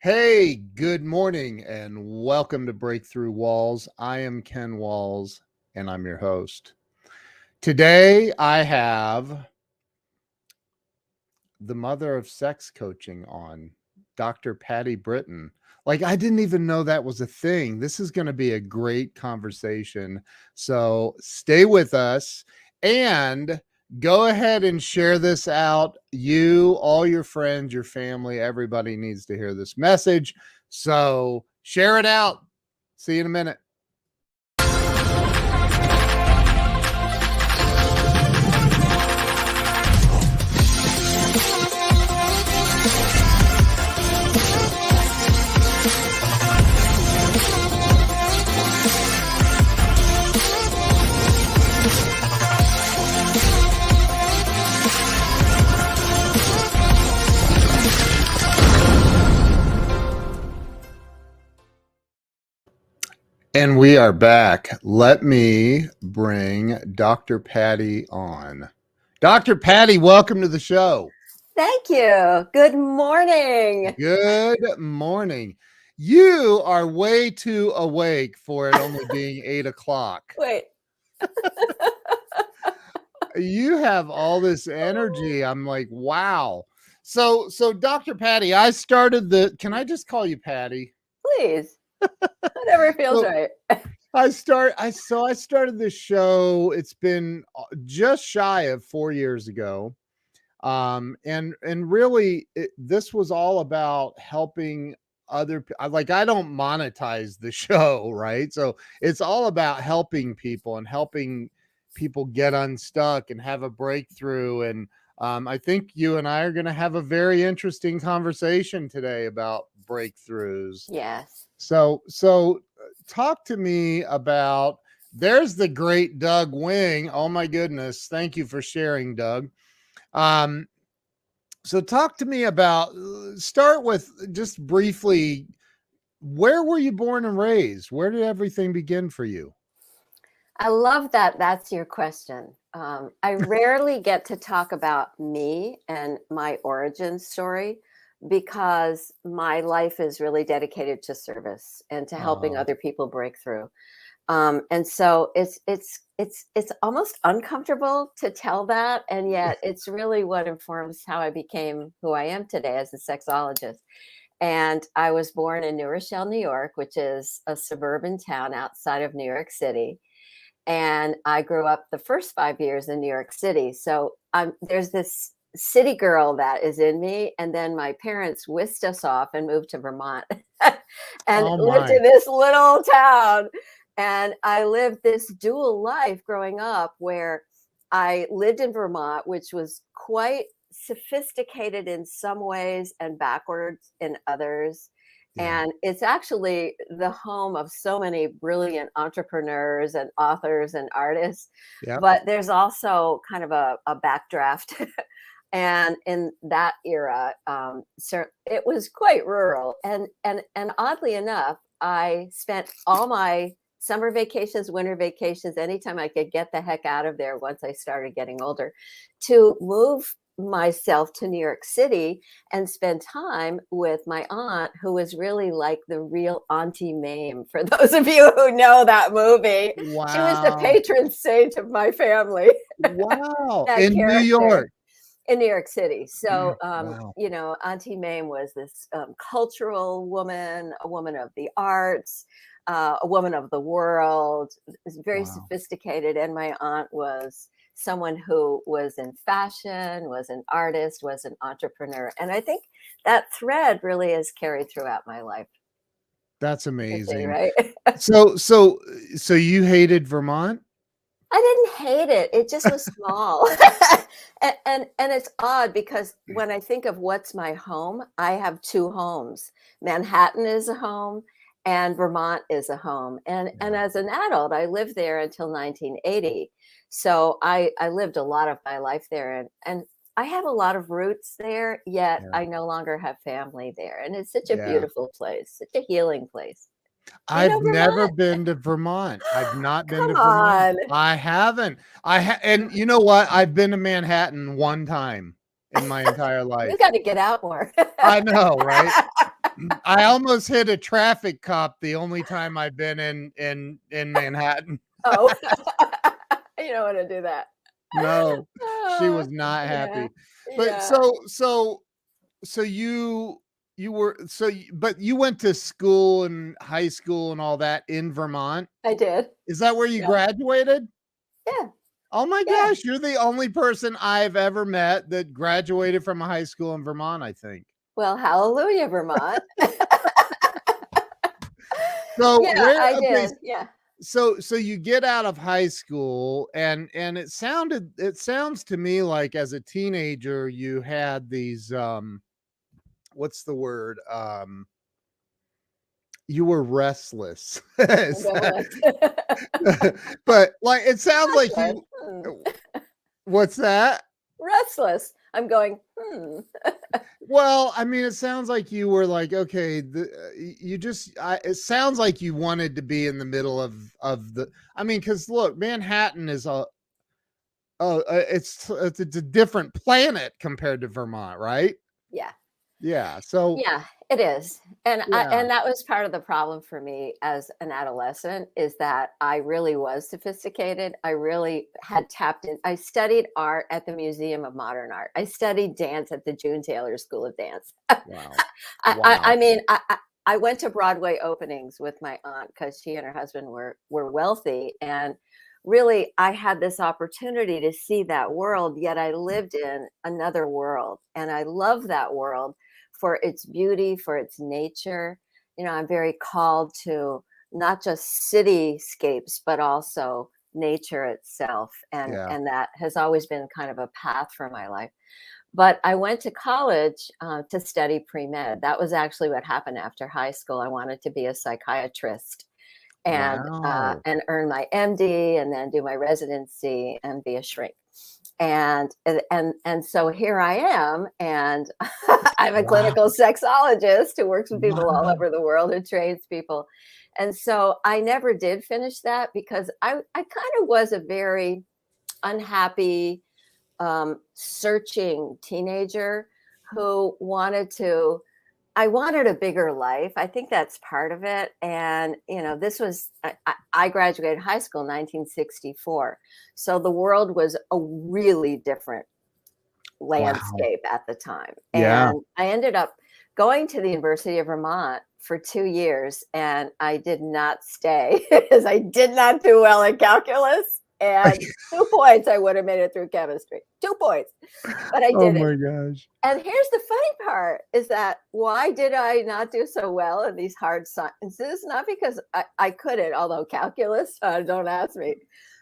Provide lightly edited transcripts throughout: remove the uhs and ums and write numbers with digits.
Hey, good morning and welcome to Breakthrough Walls. I am Ken Walls and I'm your host. Today I have the mother of sex coaching on, Dr. Patti Britton. Like, I didn't even know that was a thing. This is going to be a great conversation. So stay with us and go ahead and share this out. You, all your friends, your family, everybody needs to hear this message. So share it out. See you in a minute. And we are back. Let me bring Dr. Patti on. Dr. Patti, welcome to the show. Thank you. Good morning. Good morning. You are way too awake for it only being 8 o'clock. Wait. You have all this energy. I'm like, wow. So Dr. Patti, I started can I just call you Patti? Please. Whatever feels right. I started this show. It's been just shy of 4 years ago. And really this was all about helping other, like, I don't monetize the show, right? So it's all about helping people and helping people get unstuck and have a breakthrough. And I think you and I are going to have a very interesting conversation today about breakthroughs. Yes. So talk to me about, there's the great Doug Wing. Oh my goodness. Thank you for sharing, Doug. So talk to me about, start with just briefly, where were you born and raised? Where did everything begin for you? I love that. That's your question. I rarely get to talk about me and my origin story because my life is really dedicated to service and to helping other people break through. And so it's almost uncomfortable to tell that. And yet it's really what informs how I became who I am today as a sexologist. And I was born in New Rochelle, New York, which is a suburban town outside of New York City. And I grew up the first 5 years in New York City. So there's this city girl that is in me. And then my parents whisked us off and moved to Vermont and lived in this little town. And I lived this dual life growing up where I lived in Vermont, which was quite sophisticated in some ways and backwards in others. Yeah. And it's actually the home of so many brilliant entrepreneurs and authors and artists. Yep. But there's also kind of a backdraft. And in that era, it was quite rural. And oddly enough, I spent all my summer vacations, winter vacations, anytime I could get the heck out of there once I started getting older, to move myself to New York City and spend time with my aunt, who was really like the real Auntie Mame, for those of you who know that movie. Wow. She was the patron saint of my family. Wow. In New York. In New York City. So, wow. You know, Auntie Mame was this cultural woman, a woman of the arts, a woman of the world, very sophisticated. And my aunt was someone who was in fashion, was an artist, was an entrepreneur. And I think that thread really is carried throughout my life. That's amazing. Right? So you hated Vermont? I didn't hate it. It just was small. and it's odd because when I think of what's my home, I have two homes. Manhattan is a home and Vermont is a home. And as an adult, I lived there until 1980. So I lived a lot of my life there, and I have a lot of roots there, yet I no longer have family there. And it's such a beautiful place, such a healing place. I've never been to Vermont. I've not been to Vermont. I haven't. And you know what? I've been to Manhattan one time in my entire life. You got to get out more. I know, right? I almost hit a traffic cop the only time I've been in Manhattan. Oh, you don't want to do that. No, she Oh, was not yeah, happy. But yeah, so you were but you went to school and high school and all that in Vermont? I did. Is that where you Yeah, graduated? yeah, Oh my yeah. gosh, you're the only person I've ever met that graduated from a high school in Vermont, I think. Well, hallelujah, Vermont. So Yeah, where I okay, did. Yeah, so you get out of high school and it sounds to me like as a teenager you had these what's the word? You were restless. Is ambivalent. but like it sounds like Restless. you what's that? Restless. I'm going, hmm. Well, I mean, it sounds like you were like, okay, it sounds like you wanted to be in the middle of the, I mean, because look, Manhattan is it's a different planet compared to Vermont, right? Yeah. Yeah. So, Yeah, it is. yeah. And that was part of the problem for me as an adolescent is that I really was sophisticated. I really had tapped in. I studied art at the Museum of Modern Art. I studied dance at the June Taylor School of Dance. Wow. Wow. I mean, I went to Broadway openings with my aunt because she and her husband were wealthy, and really I had this opportunity to see that world. Yet I lived in another world, and I love that world for its beauty, for its nature. You know, I'm very called to not just cityscapes, but also nature itself, Yeah. and that has always been kind of a path for my life. But I went to college to study pre-med. That was actually what happened after high school. I wanted to be a psychiatrist Wow. and earn my MD and then do my residency and be a shrink. And so here I am, and I'm a Wow. clinical sexologist who works with people all Wow. over the world, who trains people. And so I never did finish that because I kind of was a very unhappy searching teenager who I wanted a bigger life. I think that's part of it. And, you know, I graduated high school in 1964. So the world was a really different Wow. landscape at the time. Yeah. And I ended up going to the University of Vermont for 2 years, and I did not stay because I did not do well in calculus. And 2 points, I would have made it through chemistry. 2 points, but I Oh didn't. my gosh. And here's the funny part is that why did I not do so well in these hard sciences? Not because I couldn't, although calculus, don't ask me,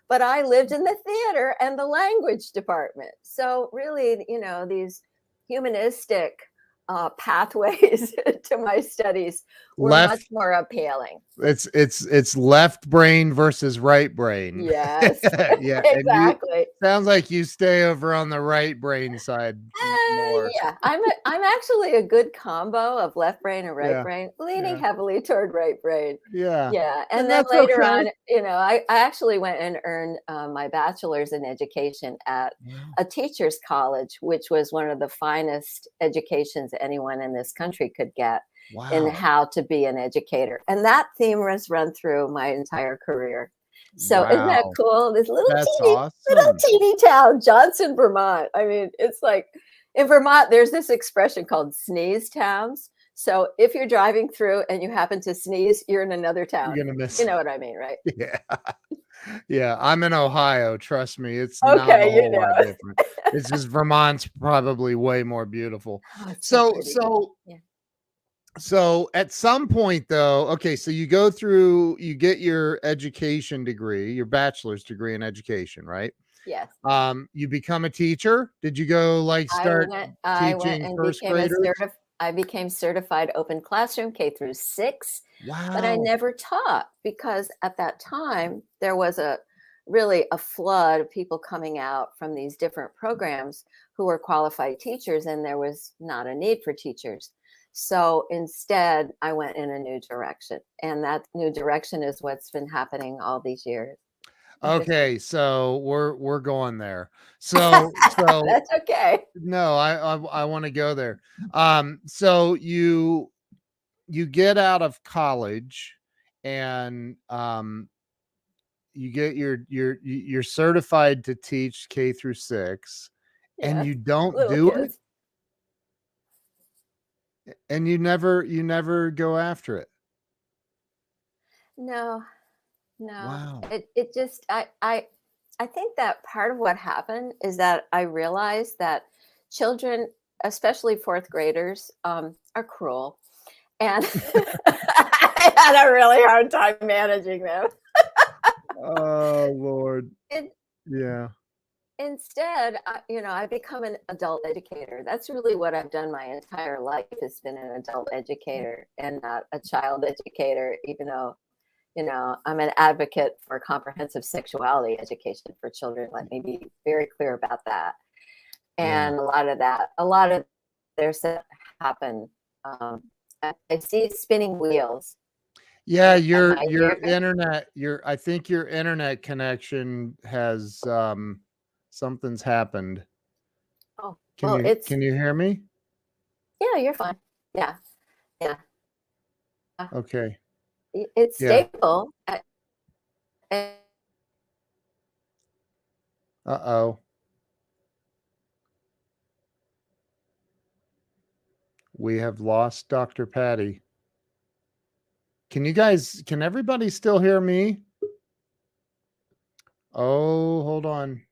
but I lived in the theater and the language department. So really, you know, these humanistic pathways to my studies were much Left more appealing. it's left brain versus right brain. Yes, Yeah, and you exactly. sounds like you stay over on the right brain side more. Yeah, I'm actually a good combo of left brain and right Yeah, brain, leaning yeah, heavily toward right brain. yeah, Yeah, and and then that's later okay. on, you know, I actually went and earned my bachelor's in education at Wow, a teacher's college, which was one of the finest educations anyone in this country could get in wow, how to be an educator. And that theme has run through my entire career. So isn't that wow, cool? This that's little awesome. teeny town, Johnson, Vermont. I mean, it's like in Vermont, there's this expression called sneeze towns. So if you're driving through and you happen to sneeze, you're in another town. You're gonna You miss know what I mean, right? yeah. Yeah, I'm in Ohio, trust me, it's not a Okay, you whole know. lot different. It's just Vermont's probably way more beautiful. Oh, it's so So pretty. so Yeah. So at some point though, okay, so you get your education degree, your bachelor's degree in education, right? Yes. You become a teacher. Did you go like start I went teaching and first graders? I became certified open classroom K through 6, but I Wow. never taught because at that time there was really a flood of people coming out from these different programs who were qualified teachers, and there was not a need for teachers. So instead, I went in a new direction, and that new direction is what's been happening all these years. Okay, so we're going there. So That's okay. no, I want to go there. So you get out of college and you get you're certified to teach K through 6, and Yes. you don't Little do it, kids. and you never go after it. No, no. Wow. It just I think that part of what happened is that I realized that children, especially fourth graders, are cruel. And I had a really hard time managing them. Oh, Lord. And Yeah. instead, I become an adult educator. That's really what I've done my entire life, has been an adult educator and not a child educator, even though, I'm an advocate for comprehensive sexuality education for children. Let me be very clear about that. Yeah. And a lot of their stuff happen. Um, I see spinning wheels. Yeah, Am your I here? I think your internet connection has something's happened. Oh, Can well, you can you hear me? yeah, you're fine. Yeah, yeah. Okay. It's Yeah. stable. And Uh-oh. We have lost Dr. Patti. Can everybody still hear me? Oh, hold on.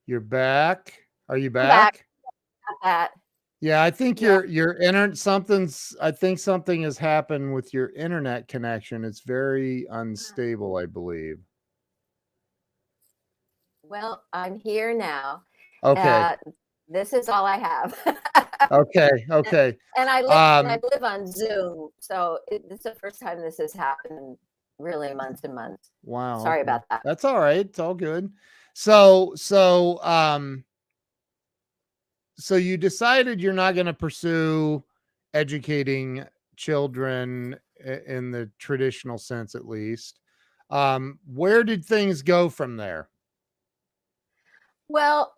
You're back? Are you I'm back back? at that. Yeah, I think Yeah. your internet I think something has happened with your internet connection. It's very unstable, I believe. Well, I'm here now. Okay. Uh, this is all I have. Okay. And Okay. I live on Zoom, so it's the first time this has happened in really months and months. Wow, Sorry okay. about that. That's all right. It's all good. So you decided you're not going to pursue educating children in the traditional sense, at least. Where did things go from there? Well,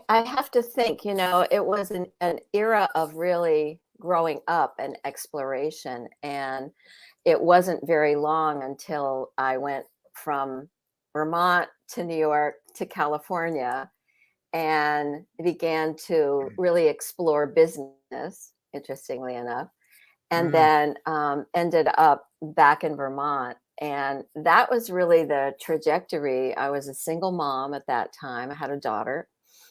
I have to think, it was an era of really growing up and exploration. And it wasn't very long until I went from Vermont to New York to California and began to really explore business, interestingly enough, and Mm, then ended up back in Vermont. And that was really the trajectory. I was a single mom at that time. I had a daughter,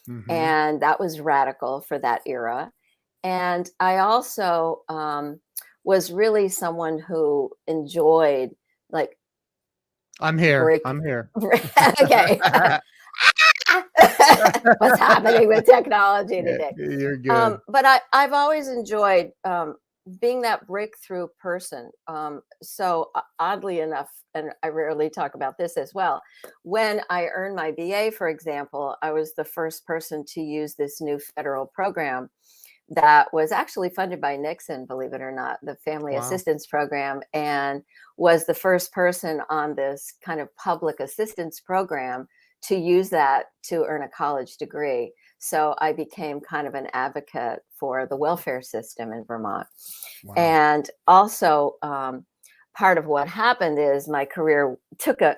mhm. and that was radical for that era. And I also was really someone who enjoyed, like, I'm here. break. I'm here. Okay. What's happening with technology Yeah, today? you're good. But I've always enjoyed being that breakthrough person. So oddly enough, and I rarely talk about this as well, when I earned my BA, for example, I was the first person to use this new federal program that was actually funded by Nixon, believe it or not, the Family Wow. Assistance Program, and was the first person on this kind of public assistance program to use that to earn a college degree. So I became kind of an advocate for the welfare system in Vermont. Wow. And also, part of what happened is my career took a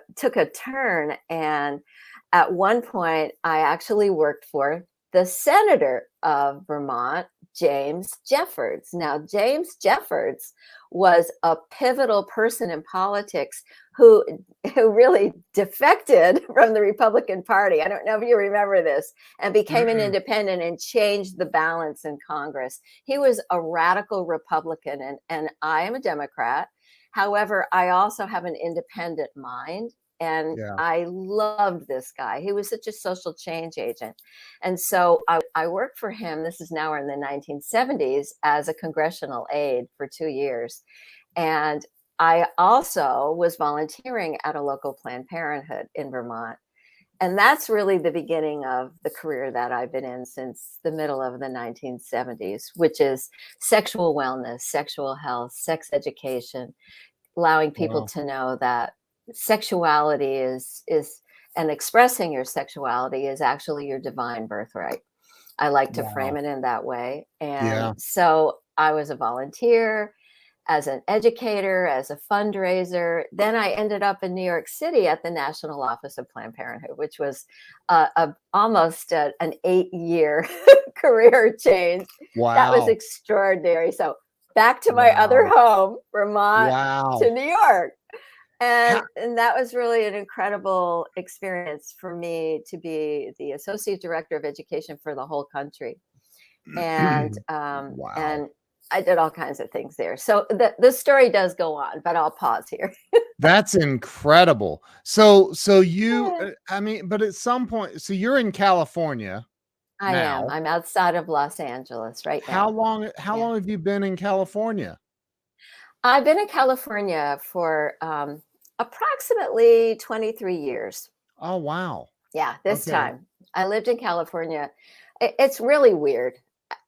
turn, and at one point I actually worked for the senator of Vermont, James Jeffords. Now, James Jeffords was a pivotal person in politics who really defected from the Republican Party. I don't know if you remember this, and became an Mm-mm. independent and changed the balance in Congress. He was a radical Republican, and I am a Democrat. However, I also have an independent mind. And Yeah. I loved this guy. He was such a social change agent. And so I worked for him. This is now in the 1970s as a congressional aide for 2 years. And I also was volunteering at a local Planned Parenthood in Vermont. And that's really the beginning of the career that I've been in since the middle of the 1970s, which is sexual wellness, sexual health, sex education, allowing people Wow. to know that sexuality is and expressing your sexuality is actually your divine birthright. I like to frame Wow. it in that way. And Yeah. so I was a volunteer, as an educator, as a fundraiser. Then I ended up in New York City at the National Office of Planned Parenthood, which was almost an 8-year career change. That was Wow. extraordinary. So back to my other Wow. home, Vermont, to Wow. New York. How, And that was really an incredible experience for me to be the associate director of education for the whole country. wow. And I did all kinds of things there. So the story does go on, but I'll pause here. That's incredible. So you, Yeah. I mean, but at some point, so you're in California I am. now. I'm outside of Los Angeles right How now. long, how Yeah. long have you been in California? I've been in California for approximately 23 years. Oh, wow. Yeah, this Okay. time. I lived in California. It's really weird.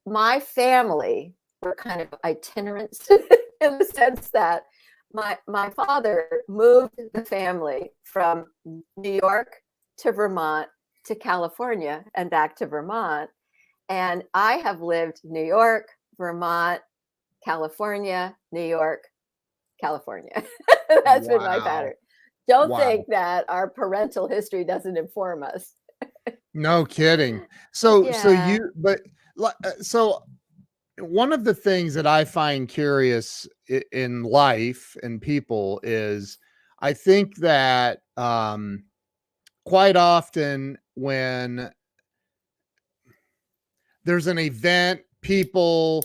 My family were kind of itinerants in the sense that my father moved the family from New York to Vermont to California and back to Vermont. And I have lived New York, Vermont, California, New York, California. That's been my Wow. pattern. Don't Wow. think that our parental history doesn't inform us. No kidding. So Yeah. you, but so one of the things that I find curious in life and people is I think that quite often when there's an event, people,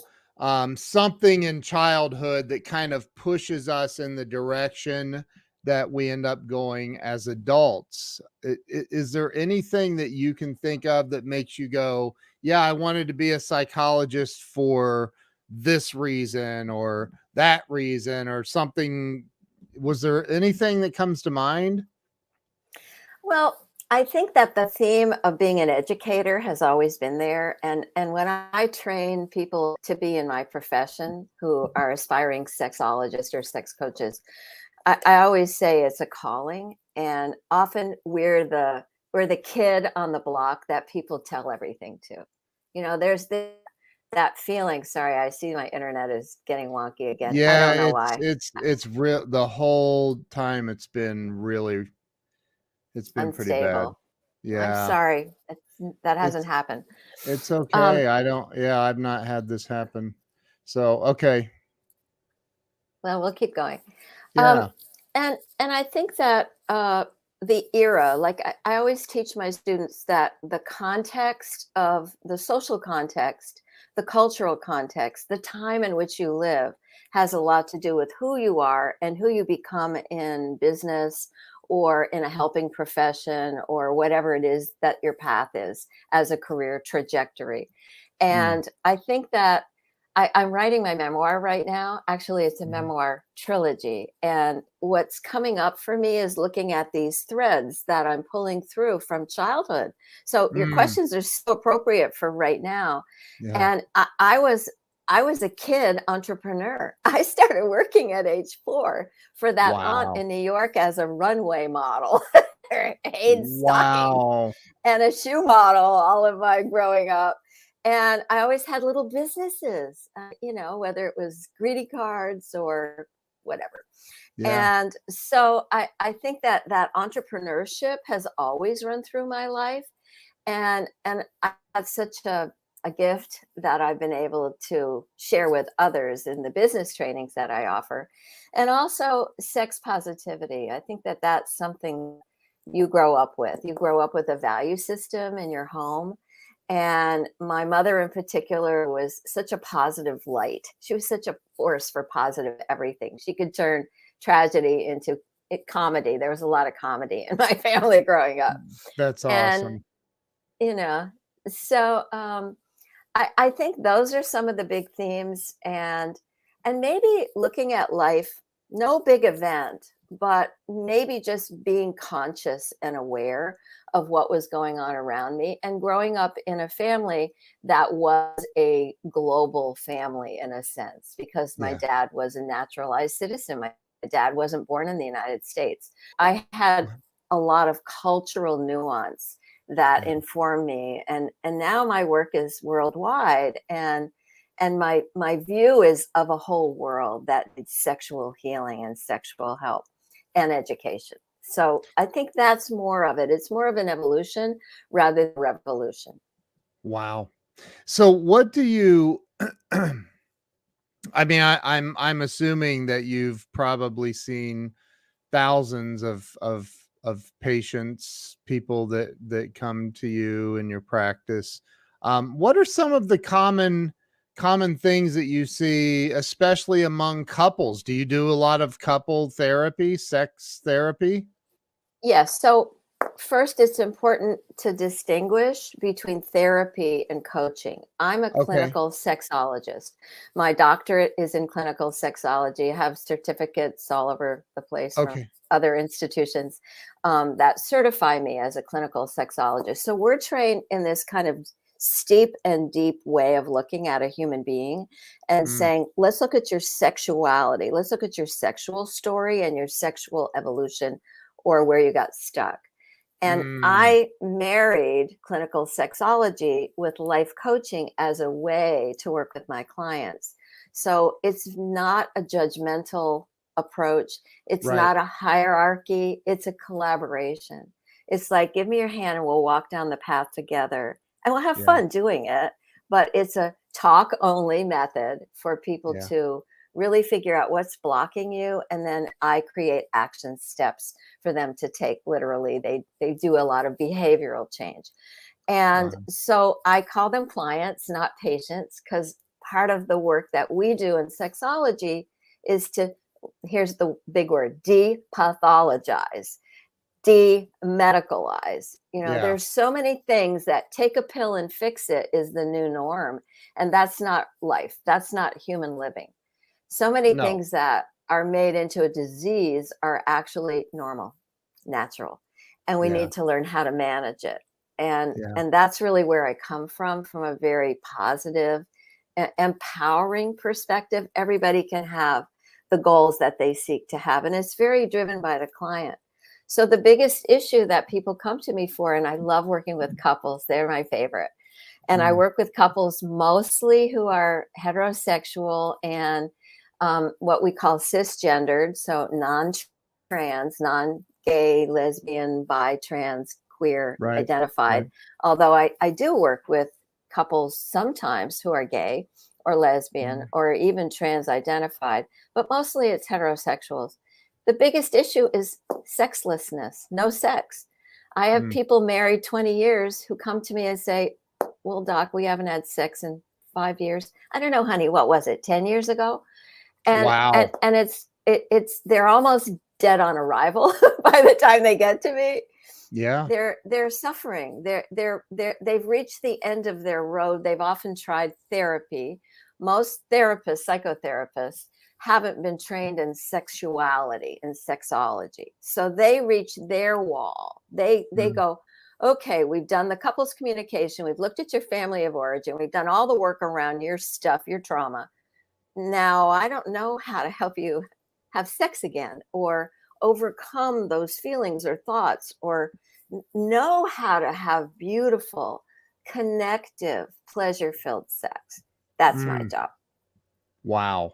something in childhood that kind of pushes us in the direction that we end up going as adults. Is there anything that you can think of that makes you go, yeah, I wanted to be a psychologist for this reason or that reason or something? Was there anything that comes to mind? Well, I think that the theme of being an educator has always been there. And when I train people to be in my profession who are aspiring sexologists or sex coaches, I always say it's a calling. And often we're the kid on the block that people tell everything to. There's that feeling. Sorry, I see my internet is getting wonky again. I Yeah, don't know it's why. it's real. The whole time it's been pretty bad. Unstable. I'm Yeah. sorry. That hasn't It's happened. it's Um, okay. I don't, yeah, I've not had this happen. So, okay. well, we'll keep going. Um, Yeah. and I think that the era, like I always teach my students that the context of the social context, the cultural context, the time in which you live has a lot to do with who you are and who you become in business or in a helping profession or whatever it is that your path is as a career trajectory. Mm, And I think that I'm writing my memoir right now. Actually, it's a mhm. memoir trilogy. And what's coming up for me is looking at these threads that I'm pulling through from childhood. So your Mm, questions are so appropriate for right now. yeah. And I was a kid entrepreneur. I started working at age 4 for that aunt Wow. in New York as a runway model, paid stocking Wow. and a shoe model all of my growing up. And I always had little businesses, whether it was greeting cards or whatever. Yeah. And so I think that entrepreneurship has always run through my life. And I have such a gift that I've been able to share with others in the business trainings that I offer. And also sex positivity. I think that that's something you grow up with. You grow up with a value system in your home. And my mother, in particular, was such a positive light. She was such a force for positive everything. She could turn tragedy into comedy. There was a lot of comedy in my family growing up. That's And, awesome. you know, so I think those are some of the big themes. And maybe looking at life, no big event, but maybe just being conscious and aware of what was going on around me and growing up in a family that was a global family in a sense, because my Yeah. dad was a naturalized citizen. My dad wasn't born in the United States. I had a lot of cultural nuance that inform me. And now my work is worldwide, and my view is of a whole world that needs sexual healing and sexual help and education. So I think that's more of it. It's more of an evolution rather than revolution. Wow. So what do you I mean, I'm assuming that you've probably seen thousands of patients, people that come to you in your practice. What are some of the common things that you see, especially among couples? Do you do a lot of couple therapy, sex therapy? Yes. So first, it's important to distinguish between therapy and coaching. I'm a Okay. clinical sexologist. My doctorate is in clinical sexology. I have certificates all over the place from Okay. other institutions that certify me as a clinical sexologist. So we're trained in this kind of steep and deep way of looking at a human being and Mm, saying, let's look at your sexuality. Let's look at your sexual story and your sexual evolution, or where you got stuck. And mm, I married clinical sexology with life coaching as a way to work with my clients. So it's not a judgmental approach. It's right. not a hierarchy. It's a collaboration. It's like, give me your hand and we'll walk down the path together and we'll have Yeah. fun doing it. But it's a talk only method for people Yeah. to really figure out what's blocking you. And then I create action steps for them to take literally. They do a lot of behavioral change. And Wow. so I call them clients, not patients, because part of the work that we do in sexology is to, here's the big word, depathologize, demedicalize. You know, Yeah. there's so many things that take a pill and fix it is the new norm. And that's not life. That's not human living. So many No. things that are made into a disease are actually normal, natural, and we Yeah. need to learn how to manage it. and Yeah. and that's really where I come from a very positive, empowering perspective. Everybody can have the goals that they seek to have, and it's very driven by the client. So the biggest issue that people come to me for, and I love working with couples, they're my favorite, and I Mm, work with couples mostly who are heterosexual and what we call cisgendered, so non-trans, non-gay, lesbian, bi, trans, queer right. identified. Right. Although I do work with couples sometimes who are gay or lesbian Mm, or even trans identified, but mostly it's heterosexuals. The biggest issue is sexlessness, no sex. I have mm. people married 20 years who come to me and say, well, doc, we haven't had sex in 5 years. I don't know, honey, what was it, 10 years ago? And Wow. it's they're almost dead on arrival by the time they get to me. Yeah. They're suffering. They've reached the end of their road. They've often tried therapy. Most therapists, psychotherapists, haven't been trained in sexuality and sexology. So they reach their wall. They Mm, go, okay, we've done the couples communication, we've looked at your family of origin, we've done all the work around your stuff, your trauma. Now I don't know how to help you have sex again or overcome those feelings or thoughts or know how to have beautiful, connective, pleasure filled sex. That's my mm. job. Wow.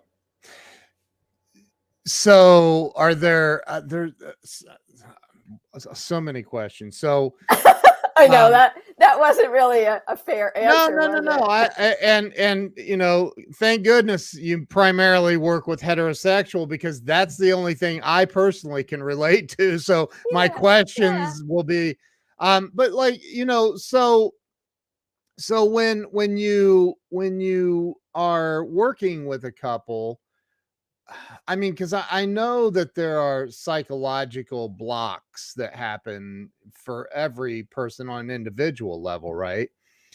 So are so many questions. So, I know um, that wasn't really a fair no, answer, no, no, was no. it? And thank goodness you primarily work with heterosexual because that's the only thing I personally can relate to. So my Yeah, yeah. questions will be, but like, so when you are working with a couple, I mean, because I know that there are psychological blocks that happen for every person on an individual level, right?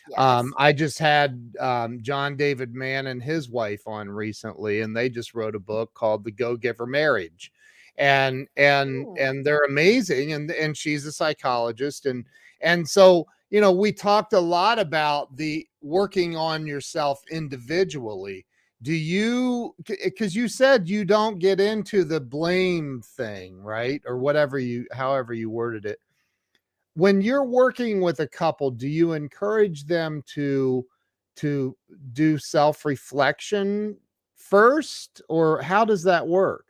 Yes. I just had John David Mann and his wife on recently, and they just wrote a book called The Go Giver Marriage, and Mm, and they're amazing, and she's a psychologist, and so we talked a lot about the working on yourself individually. Do you, because you said you don't get into the blame thing, right? Or whatever however you worded it. when you're working with a couple, do you encourage them to do self-reflection first, or how does that work?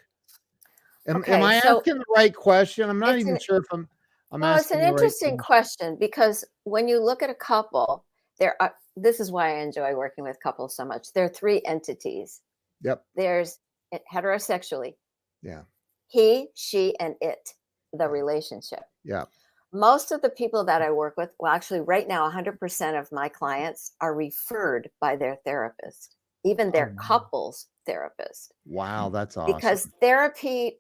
Am Okay, I so asking the right question? I'm not it's even an sure if I'm well, it's an asking the right interesting question. question because when you look at a couple, there are this is why I enjoy working with couples so much. There are three entities. Yep. There's heterosexually, Yeah. he, she, and it, the Yeah. relationship. Yeah. Most of the people that I work with, well, actually, right now, 100% of my clients are referred by their therapist, even Oh, their couples therapist, wow, that's because awesome. therapy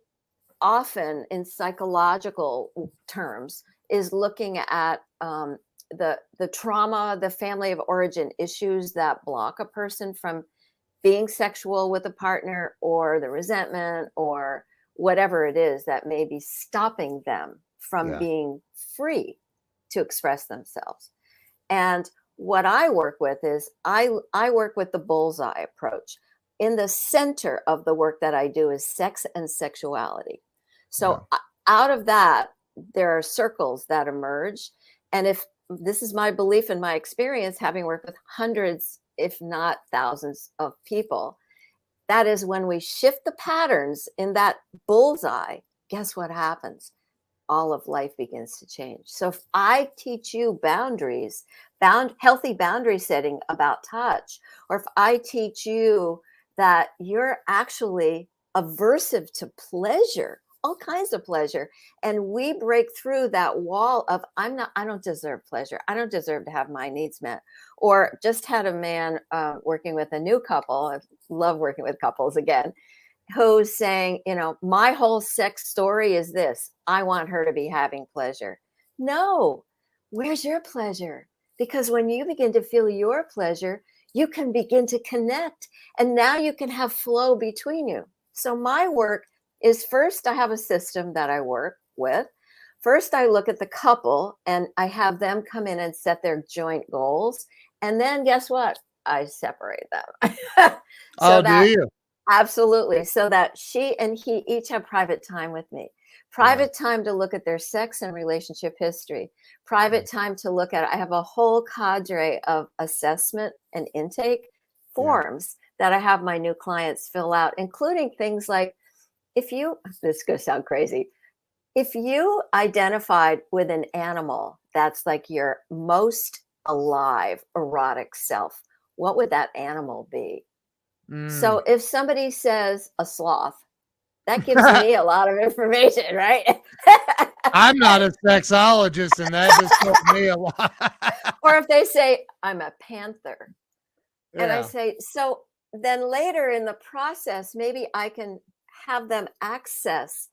often in psychological terms is looking at the trauma, the family of origin issues that block a person from being sexual with a partner, or the resentment, or whatever it is that may be stopping them from Yeah. being free to express themselves. And what I work with is I work with the bullseye approach. In the center of the work that I do is sex and sexuality. Yeah. So out of that, there are circles that emerge. And if this is my belief and my experience, having worked with hundreds, if not thousands of people, that is when we shift the patterns in that bullseye, guess what happens? All of life begins to change. So if I teach you boundaries, healthy boundary setting about touch, or if I teach you that you're actually aversive to pleasure, all kinds of pleasure, and we break through that wall of I don't deserve pleasure. I don't deserve to have my needs met. Or just had a man working with a new couple. I love working with couples again, who's saying, my whole sex story is this: I want her to be having pleasure. No, where's your pleasure? Because when you begin to feel your pleasure, you can begin to connect, and now you can have flow between you. So, my work is first, I have a system that I work with. First, I look at the couple and I have them come in and set their joint goals. And then, guess what? I separate them so Oh, do that you? absolutely. So that she and he each have private time with me. Yeah. Private time to look at their sex and relationship history. Private time to look at, I have a whole cadre of assessment and intake Yeah. forms that I have my new clients fill out, including things like, this is going to sound crazy, if you identified with an animal that's like your most alive erotic self, what would that animal be? So Mm. if somebody says a sloth, that gives me a lot of information, right? I'm not a sexologist, and that just told me a lot. Or if they say, I'm a panther, and I Yeah. say, so then later in the process, maybe I can have them access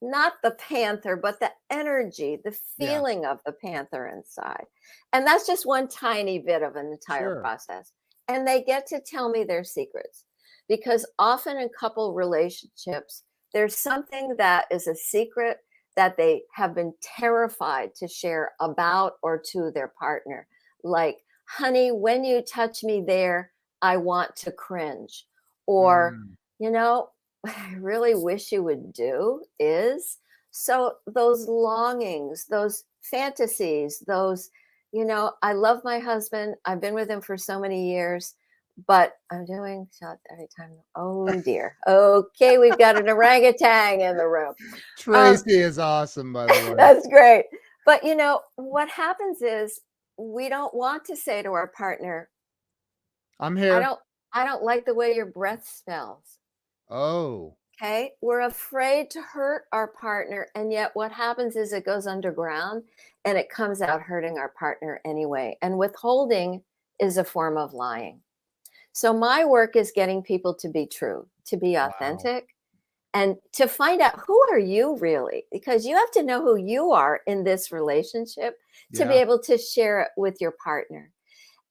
not the panther, but the energy, the Yeah. feeling of the panther inside. And that's just one tiny bit of an entire Sure. process. And they get to tell me their secrets, because often in couple relationships, there's something that is a secret that they have been terrified to share about or to their partner. Like, honey, when you touch me there, I want to cringe. Or, Mm. you know, what I really wish you would do is, so those longings, those fantasies, I love my husband. I've been with him for so many years, but I'm doing shots every time. Oh dear. Okay, we've got an orangutan in the room. Um, Tracy is awesome, by the way. that's great. But what happens is we don't want to say to our partner, I'm I here. don't I don't like the way your breath smells. Oh, Okay, we're afraid to hurt our partner, and yet what happens is it goes underground and it comes out hurting our partner anyway. And withholding is a form of lying. So my work is getting people to be true, to be wow. authentic, and to find out, who are you really? Because you have to know who you are in this relationship to be Yeah. able to share it with your partner.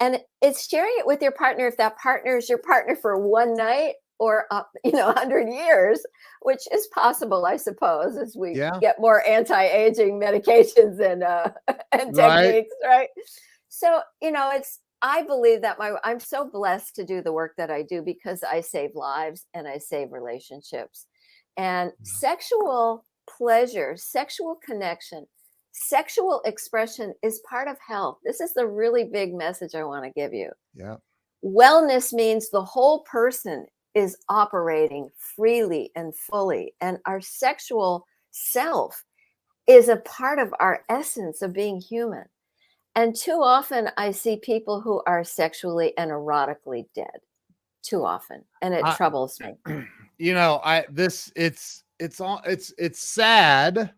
And it's sharing it with your partner if that partner is your partner for one night or 100 years, which is possible, I suppose, as we Yeah. get more anti-aging medications and and Right. techniques, right? So it's I believe that I'm so blessed to do the work that I do because I save lives and I save relationships. And sexual pleasure, sexual connection Sexual expression is part of health. This is the really big message I want to give you. Yeah. Wellness means the whole person is operating freely and fully, and our sexual self is a part of our essence of being human. And too often I see people who are sexually and erotically dead. Too often, and it I, troubles me. you know, it's sad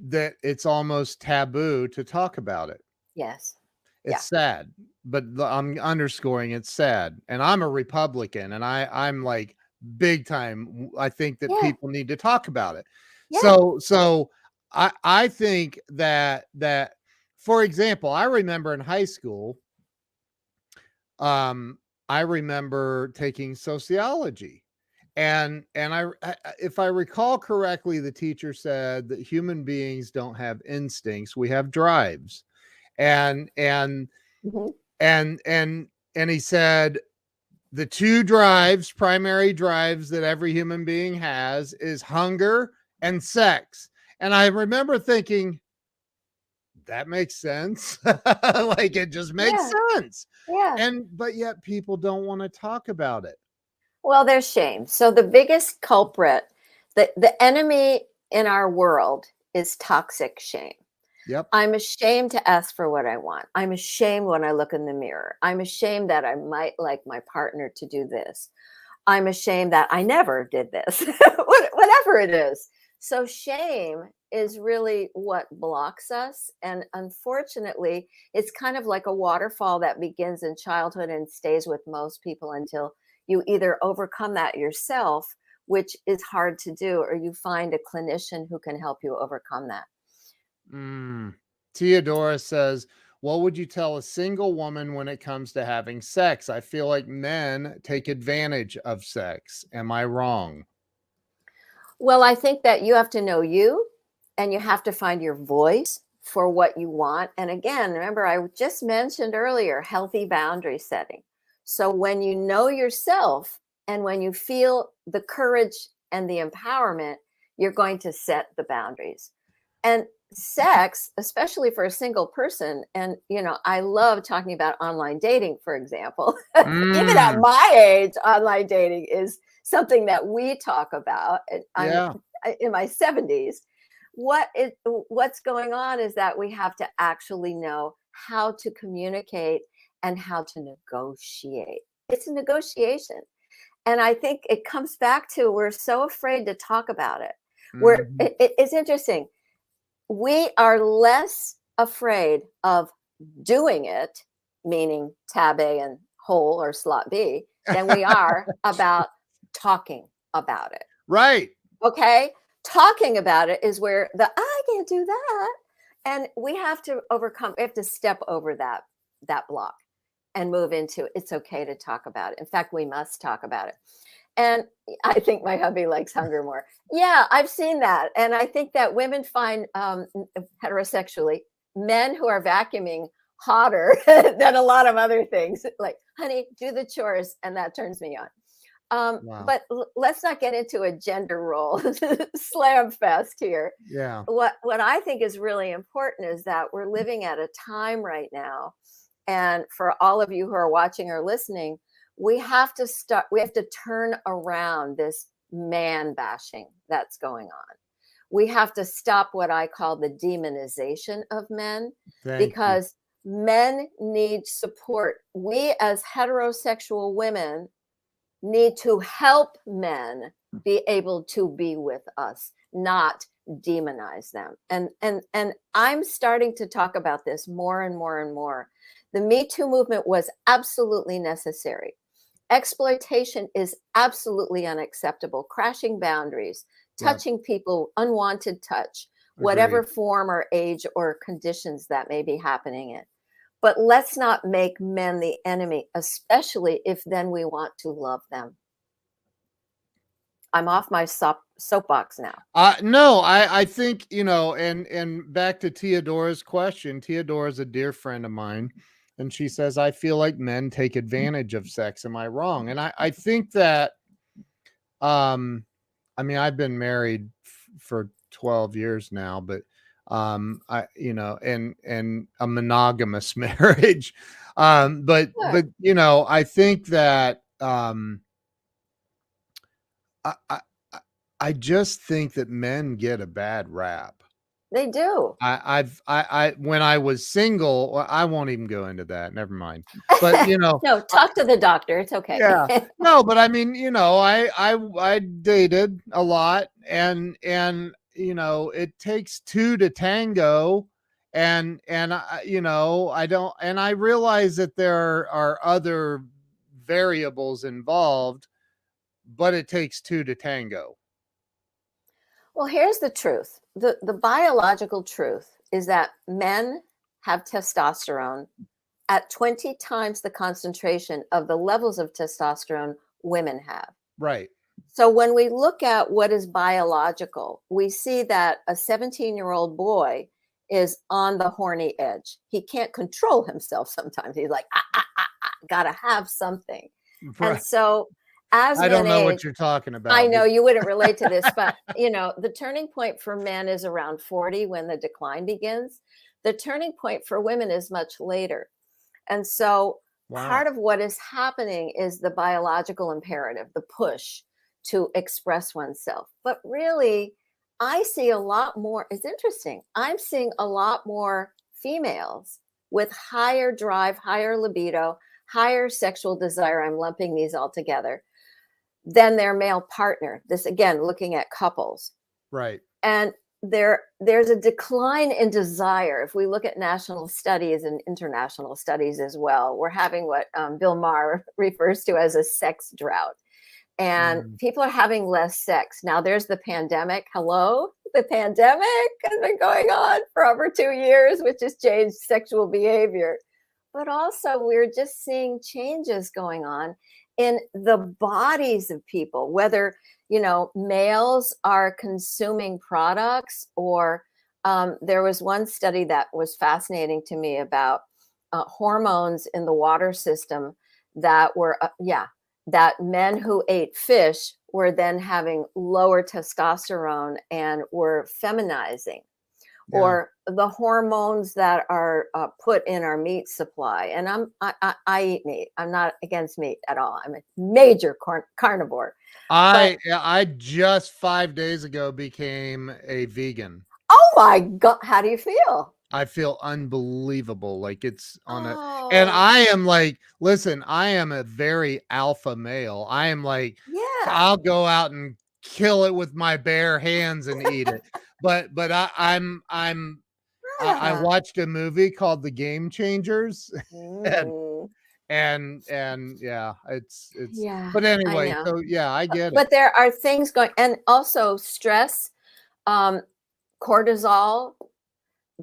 that it's almost taboo to talk about it. Yes. Yeah. It's sad, but I'm underscoring it's sad. And I'm a Republican, and I'm like big time. I think that Yeah. people need to talk about it. Yeah. So I think that for example, I remember in high school, I remember taking sociology, and if I recall correctly, the teacher said that human beings don't have instincts, we have drives. And Mm-hmm. and he said the two primary drives that every human being has is hunger and sex. And I remember thinking, that makes sense. Like, it just makes Yeah. sense. Yeah. But yet people don't want to talk about it. Well, there's shame. So the biggest culprit, the enemy in our world is toxic shame. Yep. I'm ashamed to ask for what I want. I'm ashamed when I look in the mirror. I'm ashamed that I might like my partner to do this. I'm ashamed that I never did this, whatever it is. So shame is really what blocks us. And unfortunately, it's kind of like a waterfall that begins in childhood and stays with most people until you either overcome that yourself, which is hard to do, or you find a clinician who can help you overcome that. Theodora says, what would you tell a single woman when it comes to having sex? I feel like men take advantage of sex. Am I wrong? Well, I think that you have to know you, and you have to find your voice for what you want. And again, remember, I just mentioned earlier, healthy boundary setting. So when you know yourself and when you feel the courage and the empowerment, you're going to set the boundaries. And sex, especially for a single person, and I love talking about online dating, for example. Even at my age, online dating is something that we talk about. I'm in my 70s. What's going on is that we have to actually know how to communicate and how to negotiate. It's a negotiation. And I think it comes back to, we're so afraid to talk about it. It's interesting. We are less afraid of doing it, meaning tab A and hole or slot B, than we are about talking about it. Right. Okay. Talking about it is where I can't do that. And we have to step over that block and move into, it's okay to talk about it. In fact, we must talk about it. And I think my hubby likes hunger more. Yeah, I've seen that. And I think that women find heterosexually men who are vacuuming hotter than a lot of other things. Like, honey, do the chores. And that turns me on. Wow. But let's not get into a gender role slam fest here. Yeah. What I think is really important is that we're living at a time right now. And for all of you who are watching or listening, we have to turn around this man bashing that's going on. We have to stop what I call the demonization of men, because men need support. We as heterosexual women need to help men be able to be with us, not demonize them. And I'm starting to talk about this more and more and more. The Me Too movement was absolutely necessary. Exploitation is absolutely unacceptable. Crashing boundaries, touching people, unwanted touch, whatever form or age or conditions that may be happening in. But let's not make men the enemy, especially if then we want to love them. I'm off my soapbox now. No, I think, and back to Theodora's question. Theodora's a dear friend of mine. And she says, I feel like men take advantage of sex. Am I wrong? And I think that, I've been married for 12 years now, but I, you know, and a monogamous marriage. But Good. you know, I think that I, I I I just think that men get a bad rap. They do. I when I was single, well, I won't even go into that. Never mind. But you know, No, talk to the doctor. It's okay. yeah. No, but I mean, you know, I dated a lot, and you know, it takes two to tango, and I, you know, I don't, and I realize that there are other variables involved, but it takes two to tango. Well, here's the truth. The biological truth is that men have testosterone at 20 times the concentration of the levels of testosterone women have. Right. So when we look at what is biological, we see that a 17-year-old boy is on the horny edge. He can't control himself sometimes. He's like, gotta have something. And Right. so as I men don't know age, what you're talking I about, know but you wouldn't relate to this, but you know, the turning point for men is around 40 when the decline begins. The turning point for women is much later. And so wow. part of what is happening is the biological imperative, the push to express oneself. But really, I see a lot more. It's interesting. I'm seeing a lot more females with higher drive, higher libido, higher sexual desire. I'm lumping these all together than their male partner. This again, looking at couples. Right. And there's a decline in desire. If we look at national studies and international studies as well, we're having what Bill Maher refers to as a sex drought. And Mm. people are having less sex. Now there's the pandemic. Hello? The pandemic has been going on for over 2 years, which has changed sexual behavior. But also, we're just seeing changes going on in the bodies of people, whether, you know, males are consuming products or there was one study that was fascinating to me about hormones in the water system that were, that men who ate fish were then having lower testosterone and were feminizing, Yeah. or the hormones that are put in our meat supply. And I eat meat. I'm not against meat at all. I'm a major carnivore. But I just 5 days ago became a vegan. oh my God, how do you feel? I feel unbelievable, like, it's on a and Oh, I am like, listen, I am a very alpha male. I am like, yeah. I'll go out and kill it with my bare hands and eat it. But I Yeah. watched a movie called The Game Changers, and Mm, yeah, it's yeah, but I anyway, know. so yeah, I get it. But there are things going, and also stress, um, cortisol,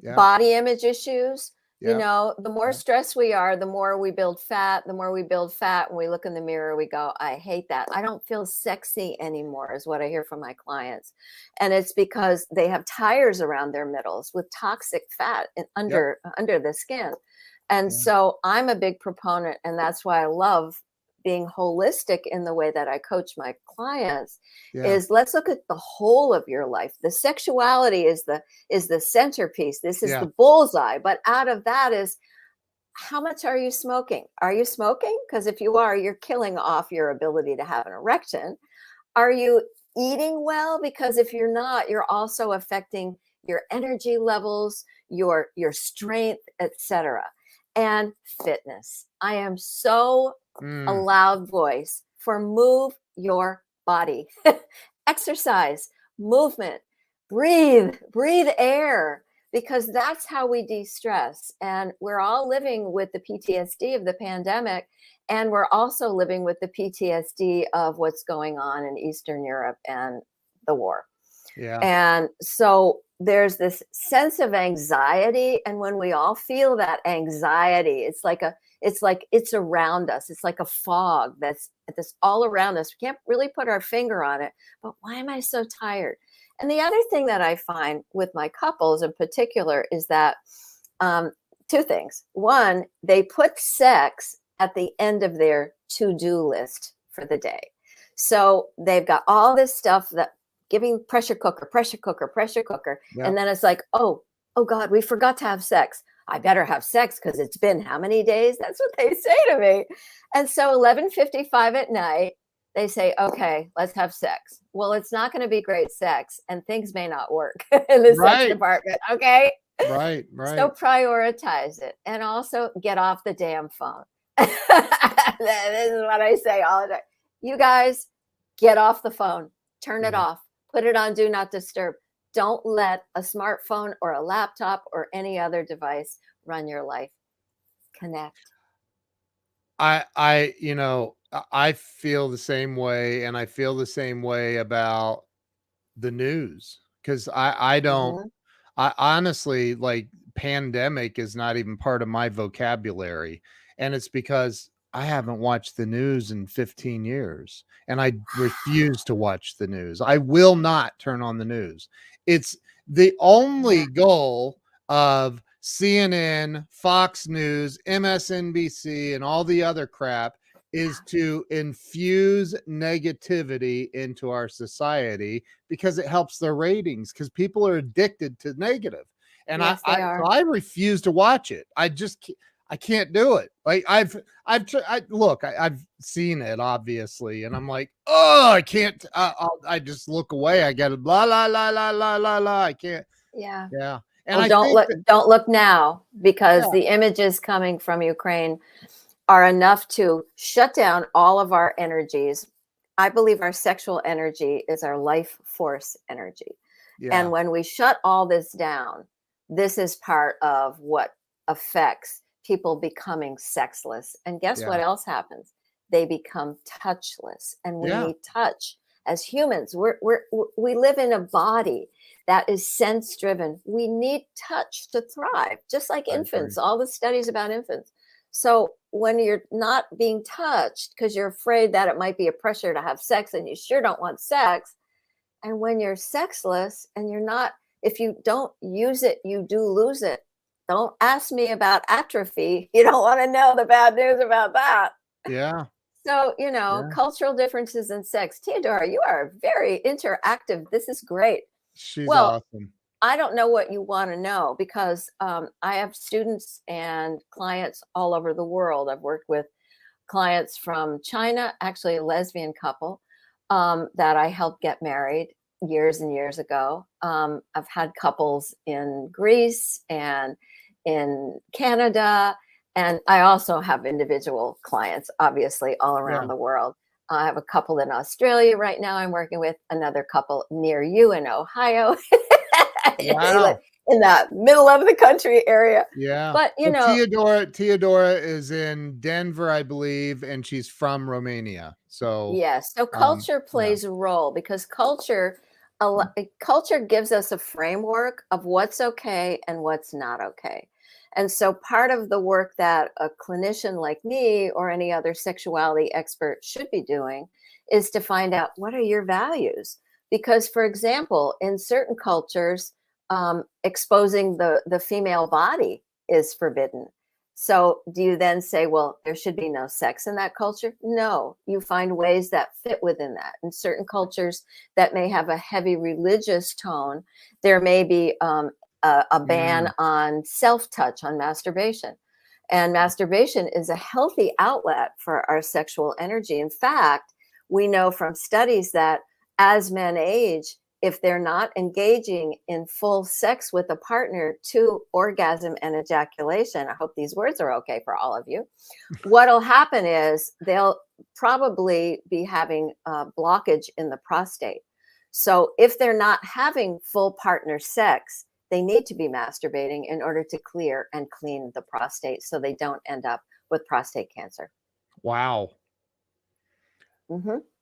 Yeah, body image issues. You yeah, know, the more yeah, stressed we are, the more we build fat. The more we build fat, when we look in the mirror, we go, I hate that. I don't feel sexy anymore, is what I hear from my clients. And it's because they have tires around their middles with toxic fat yep, under the skin. And yeah, so I'm a big proponent, and that's why I love being holistic in the way that I coach my clients, yeah, is let's look at the whole of your life. The sexuality is the centerpiece. This is yeah, the bullseye. But out of that is, how much are you smoking? Are you smoking? Because if you are, you're killing off your ability to have an erection. Are you eating well? Because if you're not, you're also affecting your energy levels, your strength, etc. And fitness. I am so a mm, loud voice for move your body. Exercise, movement, breathe air, because that's how we de-stress. And we're all living with the PTSD of the pandemic, and we're also living with the PTSD of what's going on in Eastern Europe and the war. yeah, And so there's this sense of anxiety. And when we all feel that anxiety, it's like it's around us. It's like a fog that's all around us. We can't really put our finger on it. But why am I so tired? And the other thing that I find with my couples in particular is that two things. One, they put sex at the end of their to-do list for the day. So they've got all this stuff that giving pressure cooker, pressure cooker, pressure cooker. Yep. And then it's like, oh God, we forgot to have sex. I better have sex because it's been how many days? That's what they say to me. And so 11:55 at night, they say, okay, let's have sex. Well, it's not going to be great sex and things may not work in the sex department. Okay. Right. So prioritize it and also get off the damn phone. This is what I say all the time. You guys, get off the phone, turn it off, put it on do not disturb. Don't let a smartphone or a laptop or any other device run your life. Connect. I feel the same way, and I feel the same way about the news, because I don't, I honestly, like, pandemic is not even part of my vocabulary, and it's because I haven't watched the news in 15 years, and I refuse to watch the news. I will not turn on the news. It's the only goal of CNN, Fox News, MSNBC, and all the other crap is to infuse negativity into our society because it helps their ratings, because people are addicted to negative. And Yes, they are. so I refuse to watch it. I can't do it. Like I've seen it obviously, and I'm like, oh, I can't. I just look away. I get it. Blah la la la la la la. I can't. Yeah. Yeah. And Well, I think don't look now, because the images coming from Ukraine are enough to shut down all of our energies. I believe our sexual energy is our life force energy. And when we shut all this down, this is part of what affects people becoming sexless. And guess what else happens? They become touchless. And we need touch as humans. We live in a body that is sense driven. We need touch to thrive, just like infants, all the studies about infants. So when you're not being touched because you're afraid that it might be a pressure to have sex and you sure don't want sex, and when you're sexless and you're not, if you don't use it, you do lose it. Don't ask me about atrophy. You don't want to know the bad news about that. yeah. So, cultural differences in sex. Theodora, you are very interactive. This is great. She's Well, awesome. I don't know what you want to know, because I have students and clients all over the world. I've worked with clients from China, actually a lesbian couple that I helped get married years and years ago. I've had couples in Greece and in Canada, and I also have individual clients, obviously, all around the world. I have a couple in Australia right now I'm working with, another couple near you in Ohio. They live in the middle of the country area. Yeah. But, Theodora is in Denver, I believe, and she's from Romania. So yes. So culture plays a role, because culture gives us a framework of what's okay and what's not okay. And so part of the work that a clinician like me or any other sexuality expert should be doing is to find out, what are your values? Because, for example, in certain cultures, exposing the female body is forbidden. So do you then say, well, there should be no sex in that culture? No, you find ways that fit within that. In certain cultures that may have a heavy religious tone, there may be a ban on self-touch, on masturbation. And masturbation is a healthy outlet for our sexual energy. In fact, we know from studies that as men age, if they're not engaging in full sex with a partner to orgasm and ejaculation, I hope these words are okay for all of you, what'll happen is they'll probably be having a blockage in the prostate. So if they're not having full partner sex, they need to be masturbating in order to clear and clean the prostate so they don't end up with prostate cancer. Wow.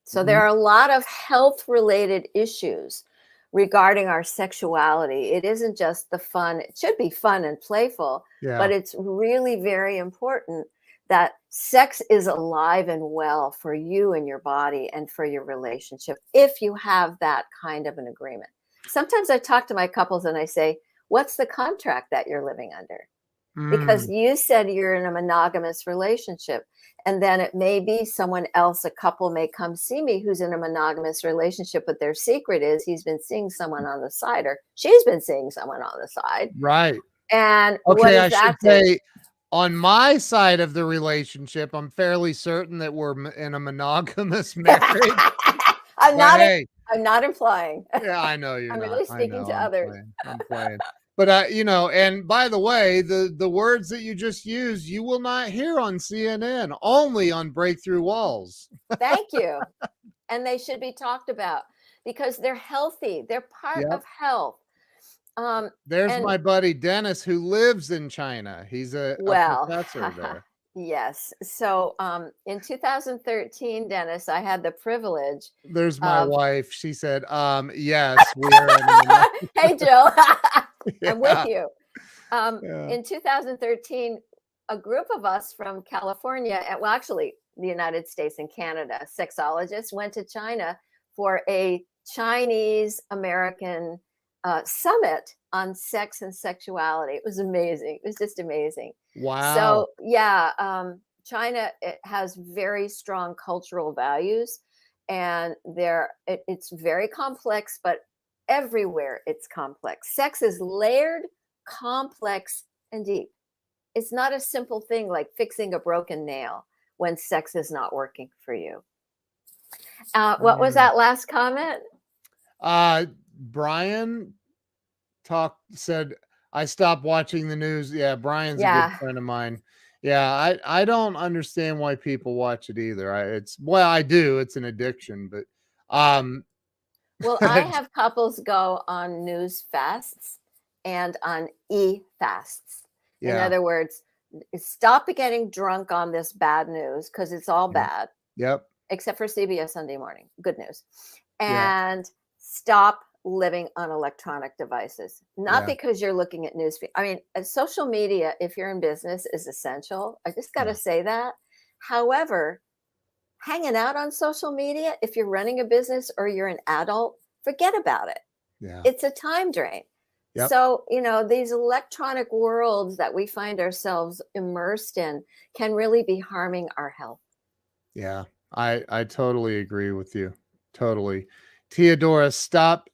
So there are a lot of health-related issues regarding our sexuality. It isn't just the fun. It should be fun and playful, but it's really very important that sex is alive and well for you and your body and for your relationship, if you have that kind of an agreement. Sometimes I talk to my couples and I say, what's the contract that you're living under? because Mm, you said you're in a monogamous relationship. And then it may be someone else, a couple may come see me who's in a monogamous relationship, but their secret is he's been seeing someone on the side, or she's been seeing someone on the side. right. And what Okay, I does should that do? say on my side of the relationship, I'm fairly certain that we're in a monogamous marriage. I'm But not. hey, I'm not implying. yeah, I know you're I'm not. really I speaking know. to I'm others. playing. I'm playing. But and by the way, the words that you just used, you will not hear on CNN, only on Breakthrough Walls. Thank you. And they should be talked about because they're healthy. They're part Yep. of health. Um, There's and my buddy Dennis who lives in China. He's a well, professor there. yes. So in 2013, Dennis, I had the privilege There's my of. wife. She said, yes, we are in a Hey, Jill, I'm with yeah. you. Yeah. In 2013, a group of us from California, well, actually, the United States and Canada, sexologists went to China for a Chinese American summit on sex and sexuality. It was amazing. It was just amazing. Wow. So, yeah, China, it has very strong cultural values, and it's very complex, but everywhere it's complex. Sex is layered, complex, and deep. It's not a simple thing like fixing a broken nail when sex is not working for you. What was Mm. that last comment? Brian said, I stopped watching the news. Yeah, Brian's a good Yeah. friend of mine. Yeah, I don't understand why people watch it either. I do. It's an addiction, but um Well, I have couples go on news fasts and on fasts. In yeah. other words, stop getting drunk on this bad news because it's all Yep. bad, Yep. except for CBS Sunday Morning. Good news. Yeah. And stop living on electronic devices. Not Yeah. because you're looking at news feed. I mean, social media, if you're in business, is essential. I just got to Yeah. say that. However, hanging out on social media, if you're running a business or you're an adult, forget about it. Yeah. It's a time drain. Yep. So, these electronic worlds that we find ourselves immersed in can really be harming our health. Yeah. I totally agree with you. Totally. Theodora, stop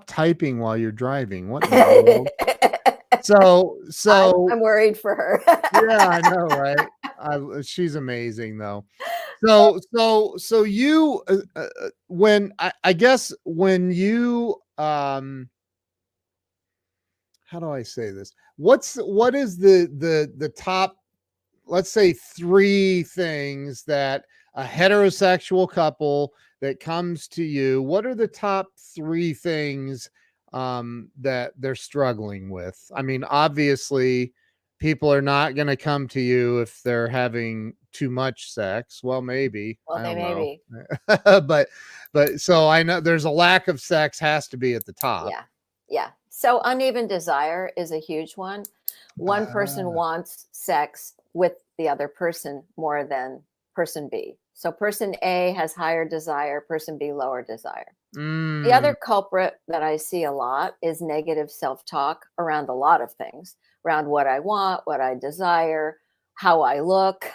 typing while you're driving. What in the world? So I'm worried for her. yeah, I know, right? She's amazing though. So you when I guess when you how do I say this? What is the top, let's say, three things that a heterosexual couple that comes to you, what are the top three things that they're struggling with? I mean, obviously, people are not going to come to you if they're having too much sex. Well, maybe, Well, I they don't may know, be. but so I know there's a lack of sex has to be at the top. Yeah. Yeah. So uneven desire is a huge one. One person Ah, wants sex with the other person more than person B. So person A has higher desire, person B lower desire. The mm, other culprit that I see a lot is negative self talk around a lot of things, around what I want, what I desire, how I look,